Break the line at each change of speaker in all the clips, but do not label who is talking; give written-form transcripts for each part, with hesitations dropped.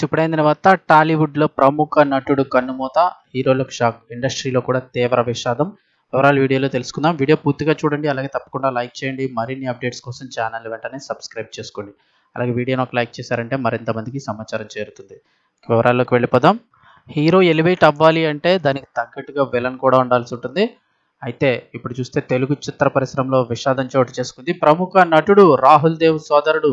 Friends ఇప్పుడైన తర్వాత టాలీవుడ్లో ప్రముఖ నటుడు కన్నుమూత, హీరోలకు షాక్, ఇండస్ట్రీలో కూడా తీవ్ర విషాదం. వివరాలు వీడియోలో తెలుసుకుందాం. వీడియో పూర్తిగా చూడండి, అలాగే తప్పకుండా లైక్ చేయండి. మరిన్ని అప్డేట్స్ కోసం ఛానల్ వెంటనే సబ్స్క్రైబ్ చేసుకోండి. అలాగే వీడియోని ఒక లైక్ చేశారంటే మరింత మందికి సమాచారం చేరుతుంది. వివరాల్లోకి వెళ్ళిపోదాం. హీరో ఎలివేట్ అవ్వాలి అంటే దానికి తగ్గట్టుగా విలన్ కూడా ఉండాల్సి ఉంటుంది. అయితే ఇప్పుడు చూస్తే తెలుగు చిత్ర పరిశ్రమలో విషాదం చోటు చేసుకుంది. ప్రముఖ నటుడు రాహుల్ దేవ్ సోదరుడు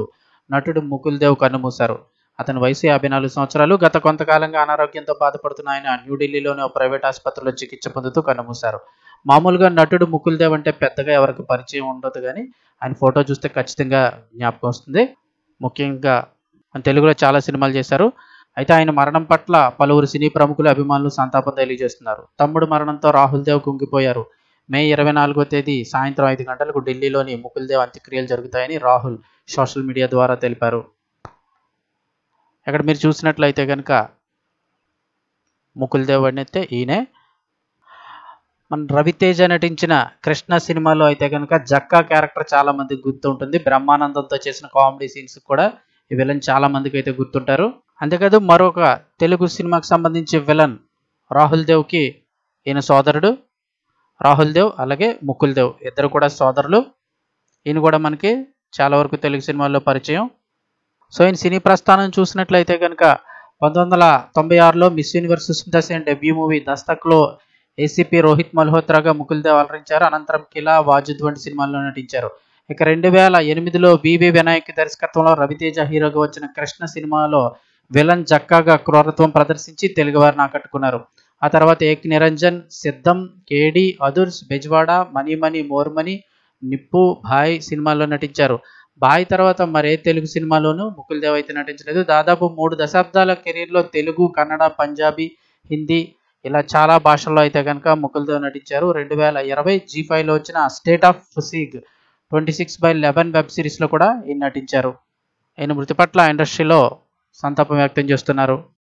నటుడు ముకుల్ దేవ్ కన్నుమూశారు. అతని వయసు 54 సంవత్సరాలు. గత కొంతకాలంగా అనారోగ్యంతో బాధపడుతున్న ఆయన న్యూఢిల్లీలోని ఒక ప్రైవేట్ ఆసుపత్రిలో చికిత్స పొందుతూ కన్నుమూశారు. మామూలుగా నటుడు ముకుల్ దేవ్ అంటే పెద్దగా ఎవరికి పరిచయం ఉండదు, కానీ ఆయన ఫోటో చూస్తే ఖచ్చితంగా జ్ఞాపకం వస్తుంది. ముఖ్యంగా ఆయన తెలుగులో చాలా సినిమాలు చేశారు. అయితే ఆయన మరణం పట్ల పలువురు సినీ ప్రముఖులు, అభిమానులు సంతాపం తెలియజేస్తున్నారు. తమ్ముడు మరణంతో రాహుల్ దేవ్ కుంగిపోయారు. మే 24వ తేదీ సాయంత్రం 5 గంటలకు ఢిల్లీలోని ముకుల్ దేవ్ అంత్యక్రియలు జరుగుతాయని రాహుల్ సోషల్ మీడియా ద్వారా తెలిపారు. ఇక్కడ మీరు చూసినట్లయితే కనుక ముకుల్ దేవ్ అయితే ఈయనే. మన రవితేజ నటించిన కృష్ణ సినిమాలో అయితే కనుక జక్కా క్యారెక్టర్ చాలా మందికి గుర్తుంటుంది. బ్రహ్మానందంతో చేసిన కామెడీ సీన్స్ కూడా ఈ విలన్ చాలా మందికి అయితే గుర్తుంటారు. అంతేకాదు మరొక తెలుగు సినిమాకి సంబంధించి విలన్ రాహుల్ దేవ్కి ఈయన సోదరుడు రాహుల్ దేవ్, అలాగే ముకుల్ దేవ్ ఇద్దరు కూడా సోదరులు. ఈయన కూడా మనకి చాలా వరకు తెలుగు సినిమాల్లో పరిచయం. సో ఈయన సినీ ప్రస్థానం చూసినట్లయితే కనుక 1996లో miss universe Sushmita Sen debut movie దస్తక్లో ఏసీపీ రోహిత్ మల్హోత్రాగా ముకుల్ దేవ్ అలరించారు. అనంతరం కిలా, వాజుద్ వంటి సినిమాల్లో నటించారు. ఇక 2008లో వివి వినాయక్ దర్శకత్వంలో రవితేజ హీరోగా వచ్చిన కృష్ణ సినిమాలో విలన్ జక్కాగా క్రూరత్వం ప్రదర్శించి తెలుగువారిని ఆకట్టుకున్నారు. ఆ తర్వాత ఏక్ నిరంజన్, సిద్ధం, కేడి, అదుర్స్, Bezwada, money money more money, నిప్పు, భాయ్ సినిమాల్లో నటించారు. భాయ్ తర్వాత మరే తెలుగు సినిమాలోనూ ముకుల్ దేవ్ అయితే నటించలేదు. దాదాపు 3 దశాబ్దాల కెరీర్లో తెలుగు, కన్నడ, పంజాబీ, హిందీ ఇలా చాలా భాషల్లో అయితే కనుక ముకుల్ దేవ్ నటించారు. 2020 G5లో వచ్చిన స్టేట్ ఆఫ్ ఫుసీగ్ 26/11 వెబ్ సిరీస్లో కూడా ఈయన నటించారు. ఈయన మృతి పట్ల ఇండస్ట్రీలో సంతాపం వ్యక్తం చేస్తున్నారు.